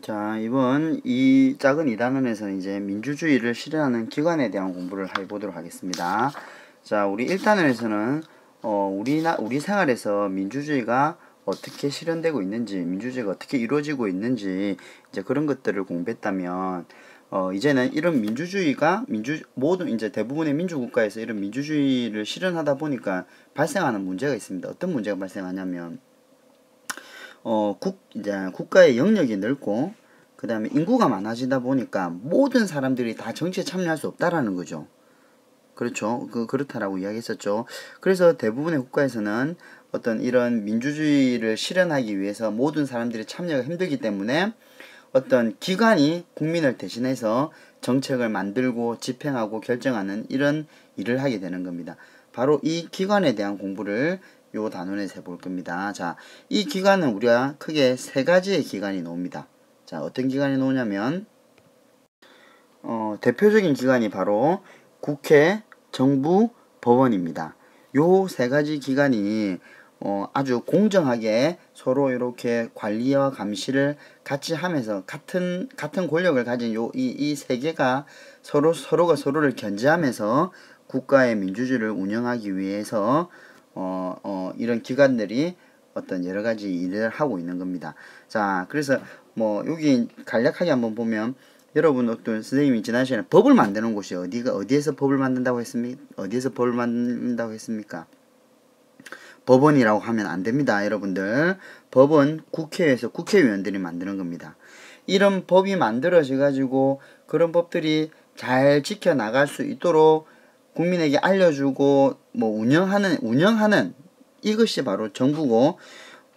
자, 이번 이 작은 2단원에서는 이제 민주주의를 실현하는 기관에 대한 공부를 해보도록 하겠습니다. 자, 우리 1단원에서는 우리 생활에서 민주주의가 어떻게 실현되고 있는지, 민주주의가 어떻게 이루어지고 있는지 이제 그런 것들을 공부했다면, 이제는 이런 민주주의가 모든 이제 대부분의 민주국가에서 이런 민주주의를 실현하다 보니까 발생하는 문제가 있습니다. 어떤 문제가 발생하냐면 이제 국가의 영역이 넓고, 그 다음에 인구가 많아지다 보니까 모든 사람들이 다 정치에 참여할 수 없다라는 거죠. 그렇죠. 그렇다라고 이야기했었죠. 그래서 대부분의 국가에서는 어떤 이런 민주주의를 실현하기 위해서 모든 사람들이 참여가 힘들기 때문에 어떤 기관이 국민을 대신해서 정책을 만들고 집행하고 결정하는 이런 일을 하게 되는 겁니다. 바로 이 기관에 대한 공부를 요 단원에서 해볼 겁니다. 자, 이 기관은 우리가 크게 세 가지의 기관이 나옵니다. 자, 어떤 기관이 나오냐면 대표적인 기관이 바로 국회, 정부, 법원입니다. 요 세 가지 기관이 아주 공정하게 서로 이렇게 관리와 감시를 같이 하면서 같은 권력을 가진 이 세 개가 서로가 서로를 견제하면서 국가의 민주주의를 운영하기 위해서 이런 기관들이 어떤 여러 가지 일을 하고 있는 겁니다. 자, 그래서 뭐 여기 간략하게 한번 보면, 여러분 어떤 선생님이 지난 시간에 법을 만드는 곳이 어디에서 법을 만든다고 했습니까? 어디에서 법을 만든다고 했습니까? 법원이라고 하면 안 됩니다, 여러분들. 법은 국회에서 국회의원들이 만드는 겁니다. 이런 법이 만들어져 가지고 그런 법들이 잘 지켜나갈 수 있도록 국민에게 알려주고 뭐 운영하는 이것이 바로 정부고,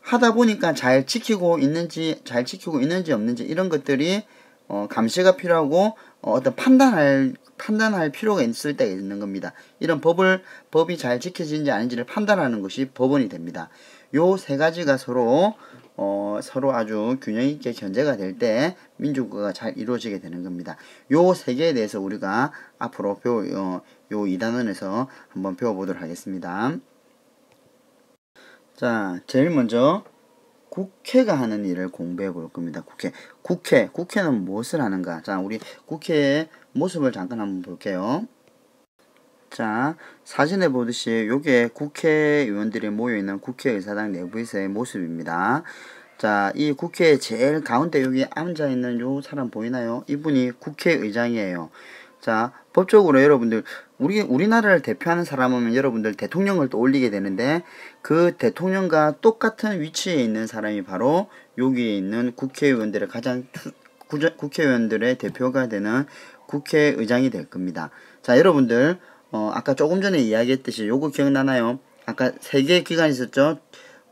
하다 보니까 잘 지키고 있는지 없는지 이런 것들이 감시가 필요하고 어떤 판단할 필요가 있을 때가 있는 겁니다. 이런 법이 잘 지켜지는지 아닌지를 판단하는 것이 법원이 됩니다. 요 세 가지가 서로 아주 균형 있게 견제가 될 때 민주국가가 잘 이루어지게 되는 겁니다. 요 세 개에 대해서 우리가 앞으로 요 2단원에서 한번 배워보도록 하겠습니다. 자, 제일 먼저 국회가 하는 일을 공부해 볼 겁니다. 국회는 무엇을 하는가? 자, 우리 국회의 모습을 잠깐 한번 볼게요. 자, 사진에 보듯이 요게 국회의원들이 모여있는 국회의사당 내부에서의 모습입니다. 자, 이 국회의 제일 가운데 여기 앉아있는 요 사람 보이나요? 이분이 국회의장이에요. 자, 법적으로 여러분들 우리나라를 대표하는 사람은 여러분들 대통령을 떠올리게 되는데, 그 대통령과 똑같은 위치에 있는 사람이 바로 여기에 있는 국회의원들의 대표가 되는 국회의장이 될 겁니다. 자, 여러분들 아까 조금 전에 이야기했듯이 요거 기억나나요? 아까 세 개의 기관이 있었죠.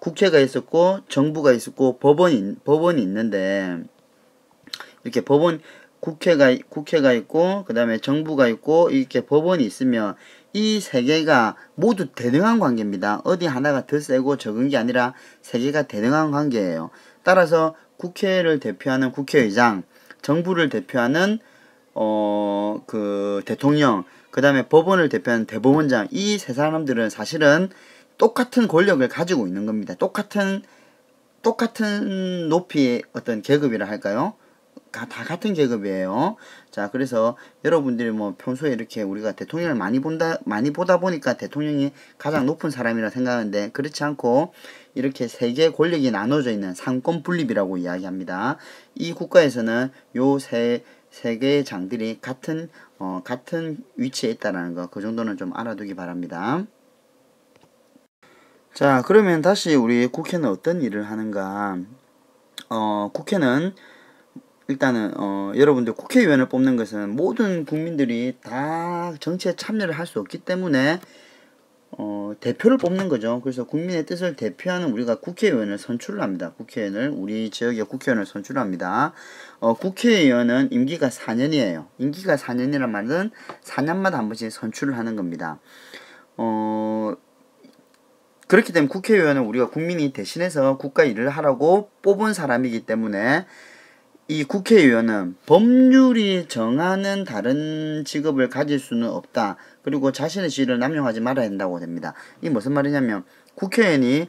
국회가 있었고 정부가 있었고 법원이 있는데, 이렇게 국회가 있고 그 다음에 정부가 있고 이렇게 법원이 있으면 이 세 개가 모두 대등한 관계입니다. 어디 하나가 더 세고 적은 게 아니라 세 개가 대등한 관계예요. 따라서 국회를 대표하는 국회의장, 정부를 대표하는 그 대통령, 그 다음에 법원을 대표하는 대법원장, 이 세 사람들은 사실은 똑같은 권력을 가지고 있는 겁니다. 똑같은 높이의 어떤 계급이라 할까요? 다 같은 계급이에요. 자, 그래서 여러분들이 뭐 평소에 이렇게 우리가 대통령을 많이 보다 보니까 대통령이 가장 높은 사람이라 생각하는데, 그렇지 않고 이렇게 세 개의 권력이 나눠져 있는 상권 분립이라고 이야기합니다. 이 국가에서는 요 세 개의 장들이 같은 위치에 있다라는 거, 그 정도는 좀 알아두기 바랍니다. 자, 그러면 다시 우리 국회는 어떤 일을 하는가? 국회는 일단은 여러분들 국회의원을 뽑는 것은 모든 국민들이 다 정치에 참여를 할 수 없기 때문에 대표를 뽑는 거죠. 그래서 국민의 뜻을 대표하는 우리가 국회의원을 선출을 합니다. 우리 지역의 국회의원을 선출합니다. 국회의원은 임기가 4년이에요. 임기가 4년이란 말은 4년마다 한 번씩 선출을 하는 겁니다. 그렇기 때문에 국회의원은 우리가 국민이 대신해서 국가 일을 하라고 뽑은 사람이기 때문에, 이 국회의원은 법률이 정하는 다른 직업을 가질 수는 없다. 그리고 자신의 지위를 남용하지 말아야 된다고 됩니다. 이게 무슨 말이냐면, 국회의원이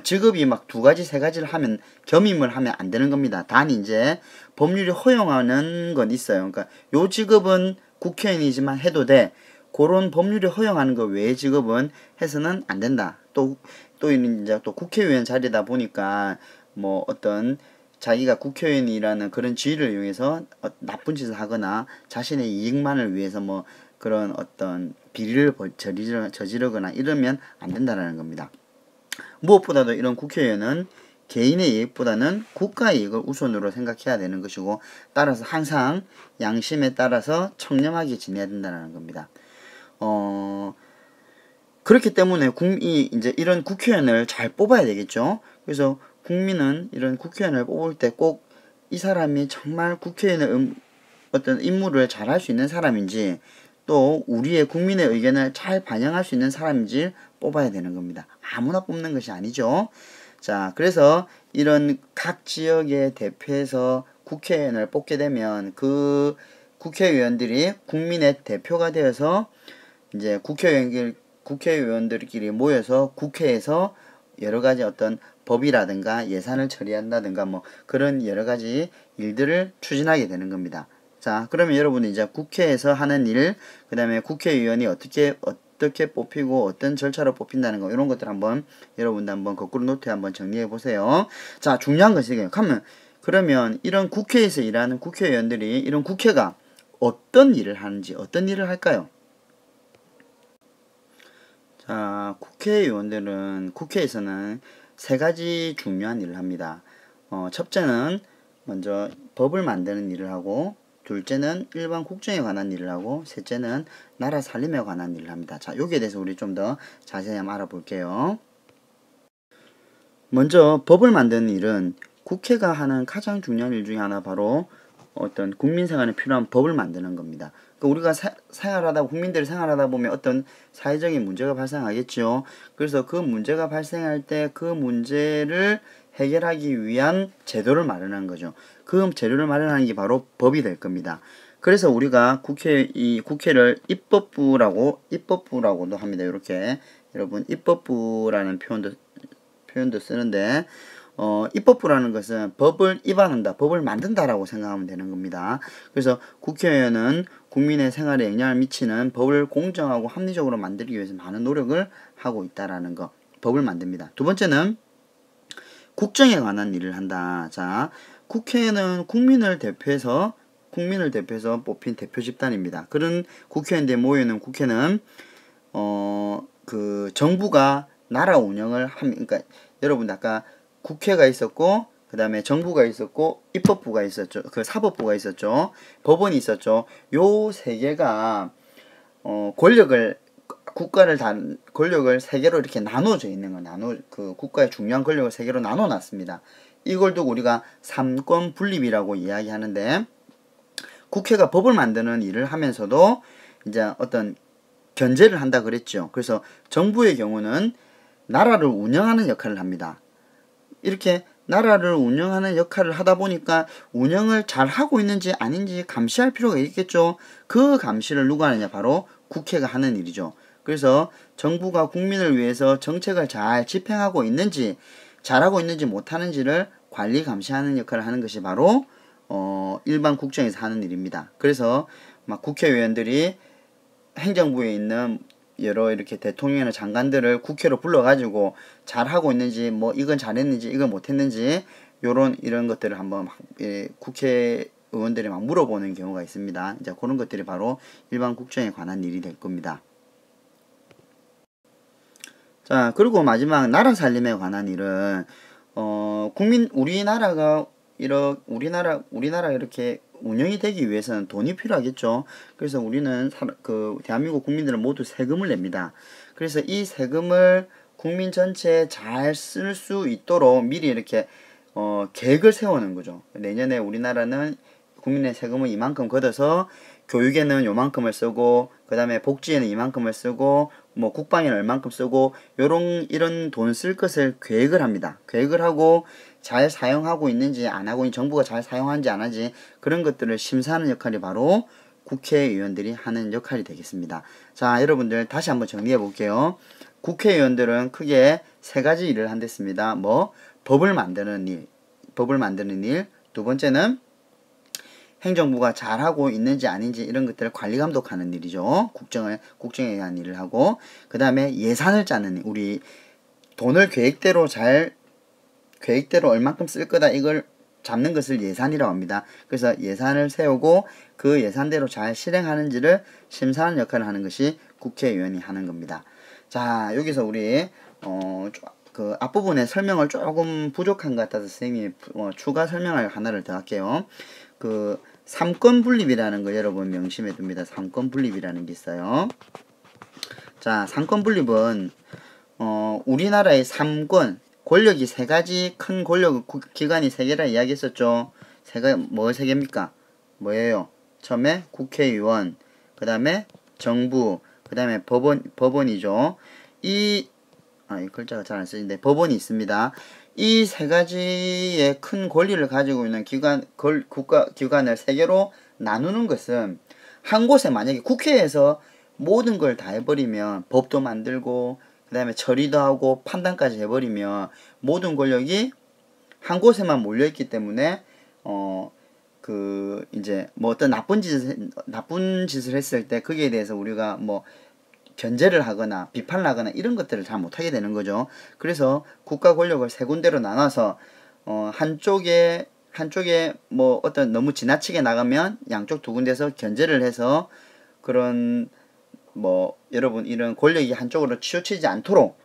직업이 막 두 가지, 세 가지를 하면 겸임을 하면 안 되는 겁니다. 단 이제 법률이 허용하는 건 있어요. 그러니까 요 직업은 국회의원이지만 해도 돼. 그런 법률이 허용하는 거 외의 직업은 해서는 안 된다. 또 이제 또 국회의원 자리다 보니까 뭐 어떤 자기가 국회의원이라는 그런 지위를 이용해서 나쁜 짓을 하거나 자신의 이익만을 위해서 뭐 그런 어떤 비리를 저지르거나 이러면 안 된다라는 겁니다. 무엇보다도 이런 국회의원은 개인의 이익보다는 국가의 이익을 우선으로 생각해야 되는 것이고, 따라서 항상 양심에 따라서 청렴하게 지내야 된다는 겁니다. 그렇기 때문에 이제 이런 국회의원을 잘 뽑아야 되겠죠. 그래서 국민은 이런 국회의원을 뽑을 때 꼭 이 사람이 정말 국회의원의 어떤 임무를 잘 할 수 있는 사람인지, 또 우리의 국민의 의견을 잘 반영할 수 있는 사람인지 뽑아야 되는 겁니다. 아무나 뽑는 것이 아니죠. 자, 그래서 이런 각 지역에 대표해서 국회의원을 뽑게 되면 그 국회의원들이 국민의 대표가 되어서 이제 국회의원들끼리 모여서 국회에서 여러 가지 어떤 법이라든가 예산을 처리한다든가 뭐 그런 여러 가지 일들을 추진하게 되는 겁니다. 자, 그러면 여러분은 이제 국회에서 하는 일, 그 다음에 국회의원이 어떻게 뽑히고 어떤 절차로 뽑힌다는 거, 이런 것들 한번 여러분들 한번 거꾸로 노트에 한번 정리해 보세요. 자, 중요한 것이 이거예요. 그러면 이런 국회에서 일하는 국회의원들이 이런 국회가 어떤 일을 하는지, 어떤 일을 할까요? 자, 국회의원들은 국회에서는 세 가지 중요한 일을 합니다. 첫째는 먼저 법을 만드는 일을 하고, 둘째는 일반 국정에 관한 일을 하고, 셋째는 나라 살림에 관한 일을 합니다. 자, 여기에 대해서 우리 좀 더 자세히 한번 알아볼게요. 먼저 법을 만드는 일은 국회가 하는 가장 중요한 일 중에 하나, 바로 어떤 국민 생활에 필요한 법을 만드는 겁니다. 우리가 국민들이 생활하다 보면 어떤 사회적인 문제가 발생하겠죠. 그래서 그 문제가 발생할 때 그 문제를 해결하기 위한 제도를 마련하는 거죠. 그 제도를 마련하는 게 바로 법이 될 겁니다. 그래서 우리가 국회를 입법부라고도 합니다. 이렇게 여러분, 입법부라는 표현도 쓰는데, 입법부라는 것은 법을 입안한다, 법을 만든다라고 생각하면 되는 겁니다. 그래서 국회의원은 국민의 생활에 영향을 미치는 법을 공정하고 합리적으로 만들기 위해서 많은 노력을 하고 있다라는 거, 법을 만듭니다. 두 번째는 국정에 관한 일을 한다. 자, 국회는 국민을 대표해서 뽑힌 대표 집단입니다. 그런 국회의원들이 모여있는 국회는 그 정부가 나라 운영을 그러니까 여러분, 아까 국회가 있었고, 그 다음에 정부가 있었고, 입법부가 있었죠. 그 사법부가 있었죠. 법원이 있었죠. 요 세 개가 권력을 세 개로 이렇게 나눠져 있는 거, 그 국가의 중요한 권력을 세 개로 나눠 놨습니다. 이걸 두고 우리가 삼권 분립이라고 이야기하는데, 국회가 법을 만드는 일을 하면서도 이제 어떤 견제를 한다 그랬죠. 그래서 정부의 경우는 나라를 운영하는 역할을 합니다. 이렇게 나라를 운영하는 역할을 하다 보니까 운영을 잘 하고 있는지 아닌지 감시할 필요가 있겠죠. 그 감시를 누가 하느냐? 바로 국회가 하는 일이죠. 그래서 정부가 국민을 위해서 정책을 잘 집행하고 있는지, 잘하고 있는지 못하는지를 관리 감시하는 역할을 하는 것이 바로 일반 국정에서 하는 일입니다. 그래서 막 국회의원들이 행정부에 있는 여러 이렇게 대통령이나 장관들을 국회로 불러가지고 잘하고 있는지, 뭐 이건 잘했는지 이건 못했는지, 이런 것들을 한번 국회의원들이 막 물어보는 경우가 있습니다. 이제 그런 것들이 바로 일반 국정에 관한 일이 될 겁니다. 자, 그리고 마지막 나라 살림에 관한 일은 우리나라가 이렇게 운영이 되기 위해서는 돈이 필요하겠죠. 그래서 우리는 대한민국 국민들은 모두 세금을 냅니다. 그래서 이 세금을 국민 전체에 잘 쓸 수 있도록 미리 이렇게 계획을 세우는 거죠. 내년에 우리나라는 국민의 세금을 이만큼 걷어서 교육에는 요만큼을 쓰고, 그 다음에 복지에는 이만큼을 쓰고, 뭐 국방에는 얼만큼 쓰고, 이런 돈 쓸 것을 계획을 합니다. 계획을 하고 잘 사용하고 있는지 안 하고 있는지, 정부가 잘 사용하는지 안 하는지, 그런 것들을 심사하는 역할이 바로 국회의원들이 하는 역할이 되겠습니다. 자, 여러분들 다시 한번 정리해 볼게요. 국회의원들은 크게 세 가지 일을 한댔습니다. 뭐 법을 만드는 일, 두 번째는 행정부가 잘하고 있는지 아닌지 이런 것들을 관리 감독하는 일이죠. 국정에 대한 일을 하고, 그 다음에 예산을 짜는 일, 우리 돈을 계획대로 얼만큼 쓸 거다 이걸 잡는 것을 예산이라고 합니다. 그래서 예산을 세우고 그 예산대로 잘 실행하는지를 심사하는 역할을 하는 것이 국회의원이 하는 겁니다. 자, 여기서 우리 그 앞부분에 설명을 조금 부족한 것 같아서 선생님이 추가 설명을 하나를 더 할게요. 그 삼권 분립이라는 거 여러분 명심해 둡니다. 삼권 분립이라는 게 있어요. 자, 삼권 분립은 우리나라의 3권 권력이 세 가지 큰 권력 기관이 세 개라 이야기했었죠. 세 개입니까? 뭐예요? 처음에 국회의원, 그 다음에 정부, 그 다음에 법원이죠. 이 글자가 잘 안 쓰이는데 법원이 있습니다. 이 세 가지의 큰 권리를 가지고 있는 기관을 세 개로 나누는 것은 한 곳에 만약에 국회에서 모든 걸 다 해버리면 법도 만들고 그 다음에 처리도 하고 판단까지 해버리면 모든 권력이 한 곳에만 몰려있기 때문에 이제 뭐 어떤 나쁜 짓을 했을 때 거기에 대해서 우리가 뭐 견제를 하거나 비판을 하거나 이런 것들을 잘 못하게 되는 거죠. 그래서 국가 권력을 세 군데로 나눠서 한쪽에 뭐 어떤 너무 지나치게 나가면 양쪽 두 군데서 견제를 해서 그런 뭐 여러분 이런 권력이 한쪽으로 치우치지 않도록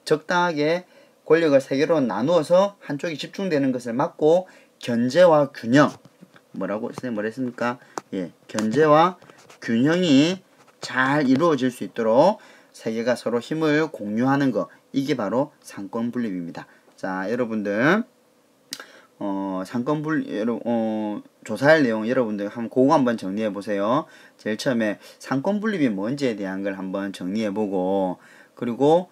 적당하게 권력을 세 개로 나누어서 한쪽이 집중되는 것을 막고 견제와 균형, 선생님 뭐라 했습니까? 예, 견제와 균형이 잘 이루어질 수 있도록 세 개가 서로 힘을 공유하는 거, 이게 바로 삼권 분립입니다. 자, 여러분들 삼권 분립 조사할 내용 여러분들 그거 한번 정리해 보세요. 제일 처음에 삼권 분립이 뭔지에 대한 걸 한번 정리해 보고, 그리고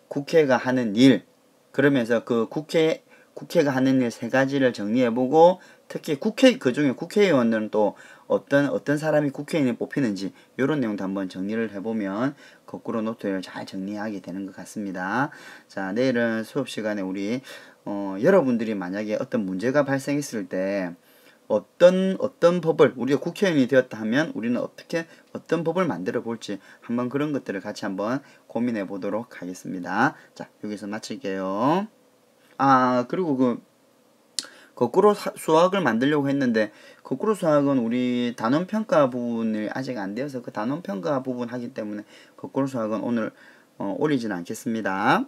국회가 하는 일, 그러면서 그 국회가 하는 일 세 가지를 정리해 보고, 특히 그중에 국회의원들은 또 어떤 사람이 국회의원이 뽑히는지 이런 내용도 한번 정리를 해보면 거꾸로 노트를 잘 정리하게 되는 것 같습니다. 자, 내일은 수업 시간에 우리 여러분들이 만약에 어떤 문제가 발생했을 때 어떤 법을, 우리가 국회의원이 되었다 하면 우리는 어떤 법을 만들어 볼지 한번 그런 것들을 같이 한번 고민해 보도록 하겠습니다. 자, 여기서 마칠게요. 그리고 거꾸로 수학을 만들려고 했는데 거꾸로 수학은 우리 단원평가 부분이 아직 안 되어서 그 단원평가 부분 하기 때문에 거꾸로 수학은 오늘 올리지는 않겠습니다.